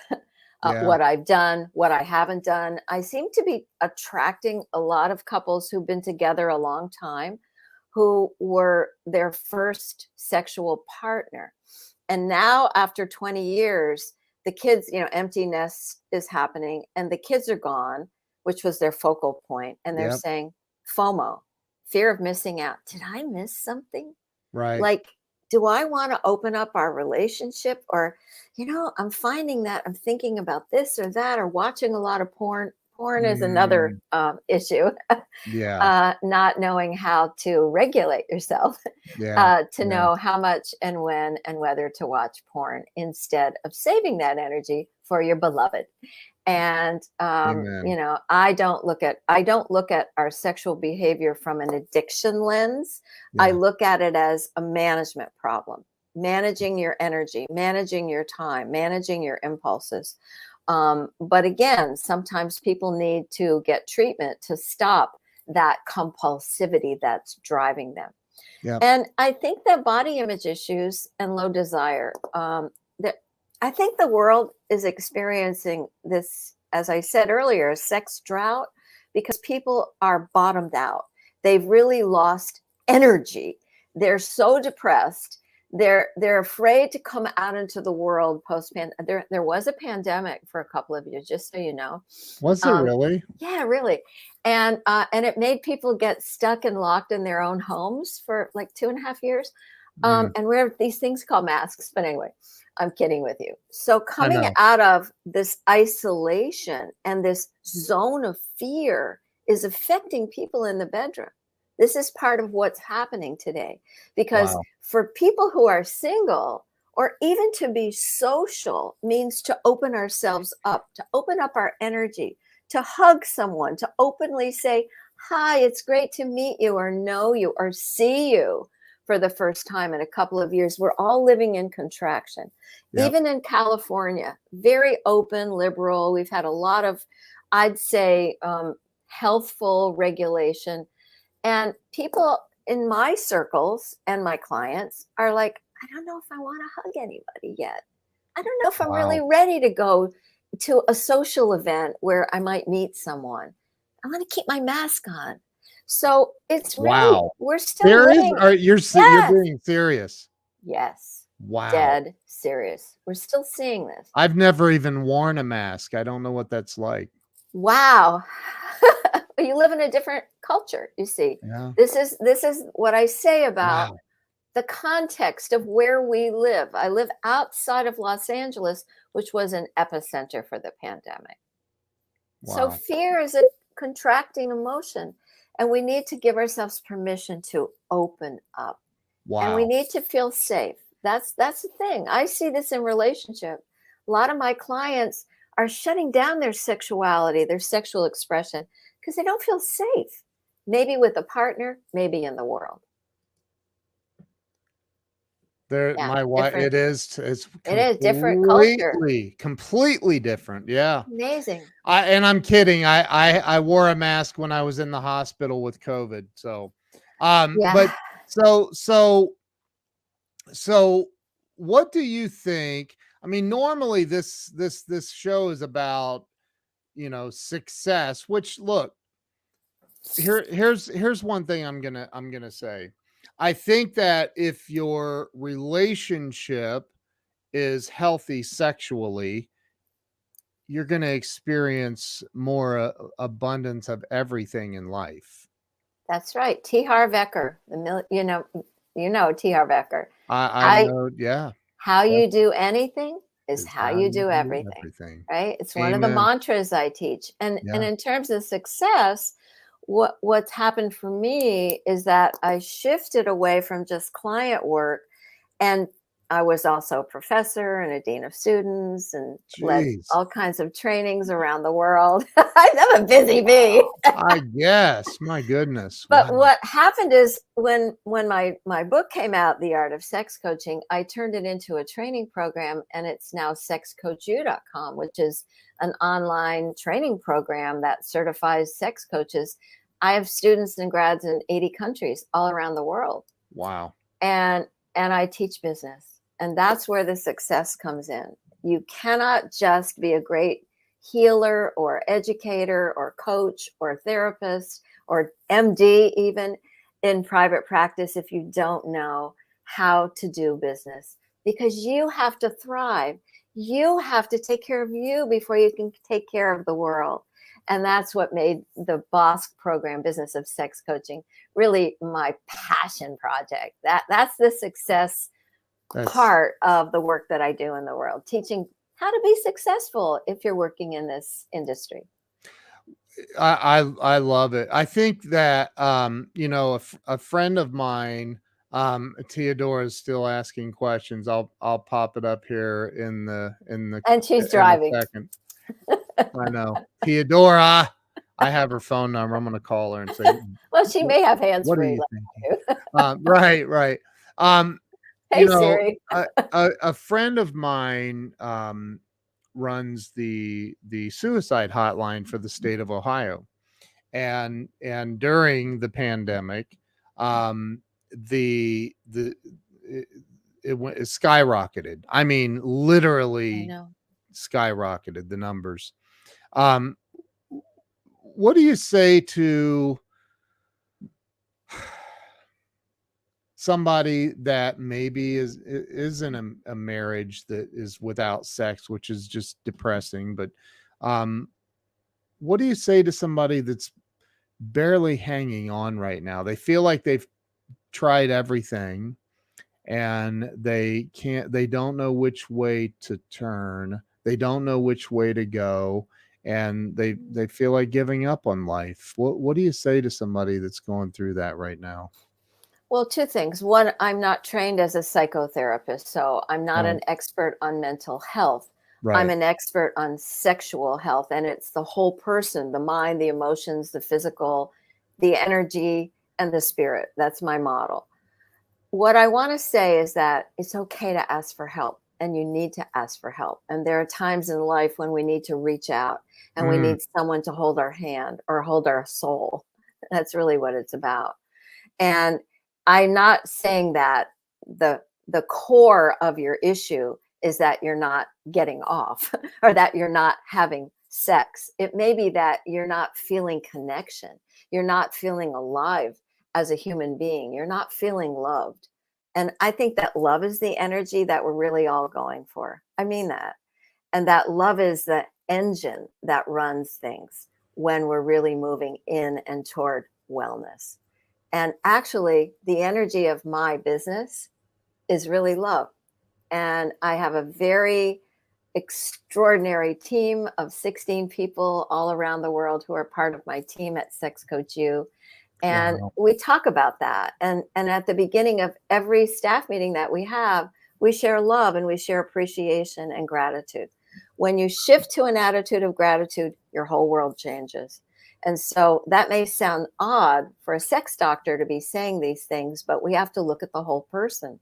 yeah, what I've done, what I haven't done. I seem to be attracting a lot of couples who've been together a long time who were their first sexual partner. And now, after 20 years, the kids, empty nest is happening and the kids are gone, which was their focal point. And they're yep, saying, FOMO, fear of missing out. Did I miss something? right, Like, do I want to open up our relationship? Or, I'm finding that I'm thinking about this or that, or watching a lot of porn. Porn is another mm, issue. yeah, Not knowing how to regulate yourself, yeah, to yeah. know how much and when and whether to watch porn instead of saving that energy for your beloved. And Amen. I don't look at our sexual behavior from an addiction lens. I Yeah. look at it as a management problem, managing your energy, managing your time, managing your impulses. But again, sometimes people need to get treatment to stop that compulsivity that's driving them. Yeah. And I think that body image issues and low desire, that I think the world is experiencing this, as I said earlier, a sex drought, because people are bottomed out. They've really lost energy. They're so depressed. They're afraid to come out into the world post-pandemic. There was a pandemic for a couple of years, just so you know. Was there really? Yeah, really. And it made people get stuck and locked in their own homes for like 2.5 years. And wear these things called masks. But anyway, I'm kidding with you. So I coming know. out of this isolation and this zone of fear is affecting people in the bedroom. This is part of what's happening today. Because Wow. for people who are single, or even to be social, means to open ourselves up, to open up our energy, to hug someone, to openly say, hi, it's great to meet you, or know you, or see you for the first time in a couple of years. We're all living in contraction. Yep. Even in California, very open, liberal. We've had a lot of, I'd say, healthful regulation. And people in my circles and my clients are like, I don't know if I want to hug anybody yet. I don't know if I'm really Wow. ready to go to a social event where I might meet someone. I want to keep my mask on. So it's really, Wow. we're still living. You're Yes. being serious. Yes. Wow. Dead serious. We're still seeing this. I've never even worn a mask. I don't know what that's like. Wow. You live in a different culture, you see. Yeah. This is what I say about Wow. the context of where we live. I live outside of Los Angeles, which was an epicenter for the pandemic. So Wow. fear is a contracting emotion, and we need to give ourselves permission to open up. And we Wow. need to feel safe. That's the thing. I see this in relationship. A lot of my clients are shutting down their sexuality, their sexual expression, because they don't feel safe. Maybe with a partner, maybe in the world. There, Yeah, my wife, different. it's It is different culture. completely different. Yeah. Amazing. I'm kidding. I wore a mask when I was in the hospital with COVID. So, but Yeah. so what do you think? I mean, normally this show is about, success, which, look, here's one thing I'm gonna say. I think that if your relationship is healthy sexually, you're going to experience more abundance of everything in life. That's right. T. Harv Eker, you know T. Harv Eker. I know, yeah. How you do anything is Is how how you you do do everything, everything. right? It's one of the Amen. mantras I teach. And Yeah. in terms of success, what's happened for me is that I shifted away from just client work, and I was also a professor and a dean of students and led Jeez. all kinds of trainings around the world. I'm a busy bee. I guess. My goodness. But Wow. what happened is when my book came out, The Art of Sex Coaching, I turned it into a training program, and it's now sexcoachu.com, which is an online training program that certifies sex coaches. I have students and grads in 80 countries all around the world. Wow. And I teach business. And that's where the success comes in. You cannot just be a great healer or educator or coach or therapist or MD even in private practice if you don't know how to do business, because you have to thrive. You have to take care of you before you can take care of the world. And that's what made the BOSC program, Business of Sex Coaching, really my passion project. That's the success part of the work that I do in the world, teaching how to be successful if you're working in this industry. I love it. I think that a friend of mine, Theodora, is still asking questions. I'll pop it up here in the And she's in driving. a second. I know. Theodora, I have her phone number. I'm going to call her and say, Well, she may have hands what are free. you thinking? Right. Hey, Siri. A friend of mine runs the suicide hotline for the state of Ohio, and during the pandemic, it went, it skyrocketed. I mean, I literally know. skyrocketed the numbers. Um, what do you say to somebody that maybe is in a marriage that is without sex, which is just depressing, but what do you say to somebody that's barely hanging on right now? They feel like they've tried everything and they don't know which way to turn. They don't know which way to go, and they feel like giving up on life. What do you say to somebody that's going through that right now? Well, two things. One, I'm not trained as a psychotherapist, so I'm not Right. an expert on mental health. I'm Right. an expert on sexual health, and it's the whole person, the mind, the emotions, the physical, the energy, and the spirit. That's my model. What I want to say is that it's okay to ask for help, and you need to ask for help. And there are times in life when we need to reach out and we Mm, need someone to hold our hand or hold our soul. That's really what it's about. And I'm not saying that the core of your issue is that you're not getting off or that you're not having sex. It may be that you're not feeling connection. You're not feeling alive as a human being. You're not feeling loved. And I think that love is the energy that we're really all going for. I mean that. And that love is the engine that runs things when we're really moving in and toward wellness. And actually, the energy of my business is really love. And I have a very extraordinary team of 16 people all around the world who are part of my team at SexCoachU. And wow. we talk about that. And at the beginning of every staff meeting that we have, we share love and we share appreciation and gratitude. When you shift to an attitude of gratitude, your whole world changes. And so that may sound odd for a sex doctor to be saying these things, but we have to look at the whole person.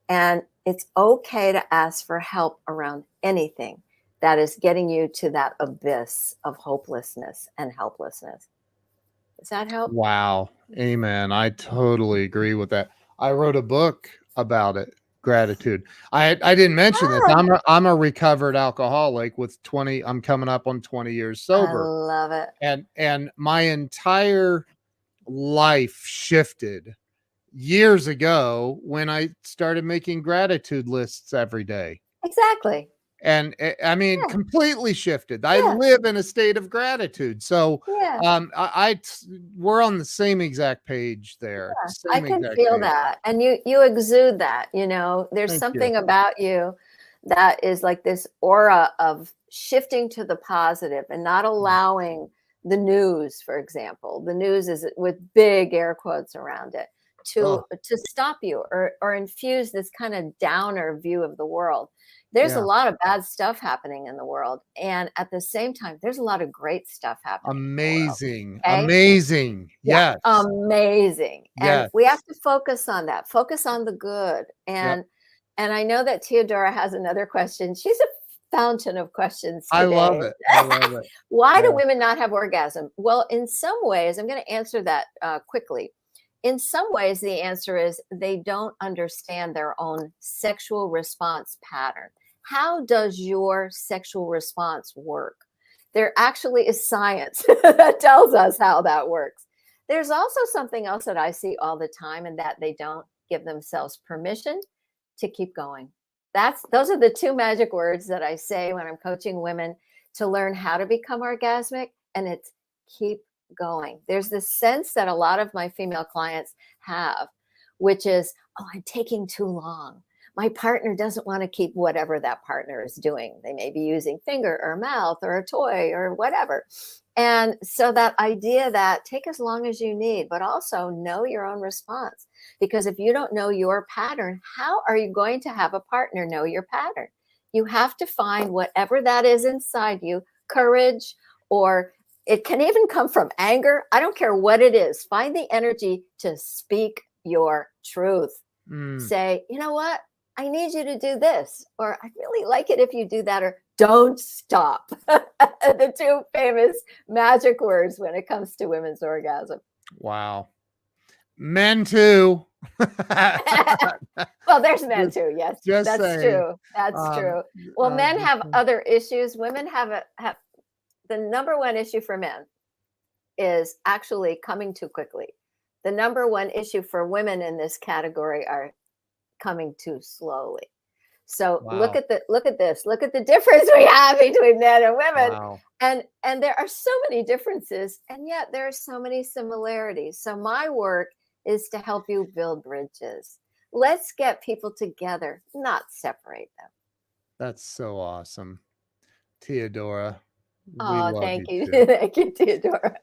And it's okay to ask for help around anything that is getting you to that abyss of hopelessness and helplessness. Does that help? Wow. Amen. I totally agree with that. I wrote a book about it, gratitude. I didn't mention this. Ah, I'm a recovered alcoholic with 20, I'm coming up on 20 years I sober. love it. And my entire life shifted years ago when I started making gratitude lists every day. Exactly. And I mean, Yeah. completely shifted. I Yeah. live in a state of gratitude. So Yeah. we're on the same exact page there. I Same can exact feel page. that. And you exude that, there's Thank you. something about you that is like this aura of shifting to the positive and not allowing the news, for example. The news is with big air quotes around it Oh, to stop you or infuse this kind of downer view of the world. There's a yeah. lot of bad stuff happening in the world. And at the same time, there's a lot of great stuff happening in the world. Amazing. Okay. Amazing. Yeah, Yes. amazing. And we Yes. have to focus on that. Focus on the good. Yep. And I know that Theodora has another question. She's a fountain of questions I love today. it. I love it. Why do Yeah. women not have orgasm? Well, in some ways, I'm going to answer that quickly. In some ways, the answer is they don't understand their own sexual response pattern. How does your sexual response work? There actually is science that tells us how that works. There's also something else that I see all the time, and that they don't give themselves permission to keep going. Those are the two magic words that I say when I'm coaching women to learn how to become orgasmic, and it's keep going. There's this sense that a lot of my female clients have, which is, oh, I'm taking too long. My partner doesn't want to keep whatever that partner is doing. They may be using finger or mouth or a toy or whatever. And so that idea that take as long as you need, but also know your own response. Because if you don't know your pattern, how are you going to have a partner know your pattern? You have to find whatever that is inside you, courage, or it can even come from anger. I don't care what it is. Find the energy to speak your truth. Mm. Say, you know what? I need you to do this, or I'd really like it if you do that, or don't stop. The two famous magic words when it comes to women's orgasm. Wow. Men too. Well, there's men Just too. Yes, just that's saying. true. That's Um, true. Well, men just have other issues. Women have the number one issue for men is actually coming too quickly. The number one issue for women in this category are coming too slowly. So wow. look at this. Look at the difference we have between men and women. Wow. And there are so many differences, and yet there are so many similarities. So my work is to help you build bridges. Let's get people together, not separate them. That's so awesome. Theodora, we Oh, love you thank you. too. Thank you, Theodora.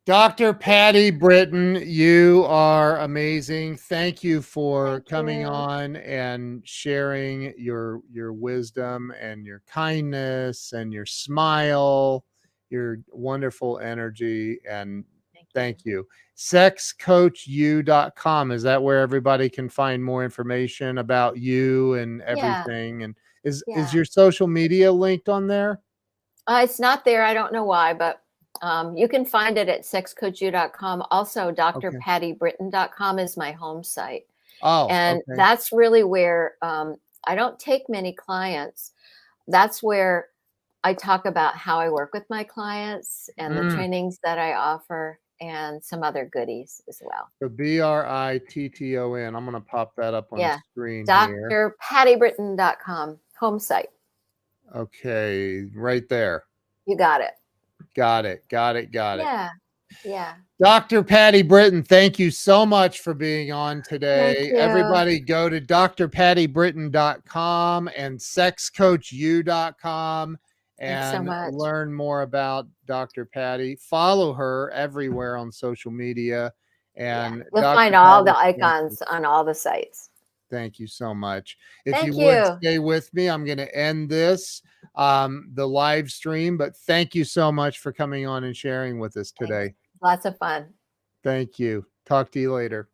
Dr. Patti Britton, you are amazing. Thank you for Thank coming you. on and sharing your wisdom and your kindness and your smile, your wonderful energy, and Thank you. thank you. Sexcoachu.com, is that where everybody can find more information about you and Yeah, everything? And is yeah. your social media linked on there? It's not there. I don't know why, but you can find it at sexcoachu.com. Also, Okay. drpattybritton.com is my home site. Oh, And okay. that's really where I don't take many clients. That's where I talk about how I work with my clients and the Mm. trainings that I offer and some other goodies as well. So Britton. I'm gonna pop that up on the Yeah. screen here. drpattybritton.com, home site. Okay, right there. You got it. Got it. Got it. Got it. Yeah. Yeah. Dr. Patti Britton, thank you so much for being on Thank today. you. Everybody go to drpattybritton.com and sexcoachu.com Thanks so and much. learn more about Dr. Patti. Follow her everywhere on social media. Yeah. And You'll find Dr. all Patti, the icons on all the sites. thank you so much. If you Thank would you. stay with me, I'm going to end this, the live stream, but thank you so much for coming on and sharing with us Thanks. today. Lots of fun. Thank you. Talk to you later.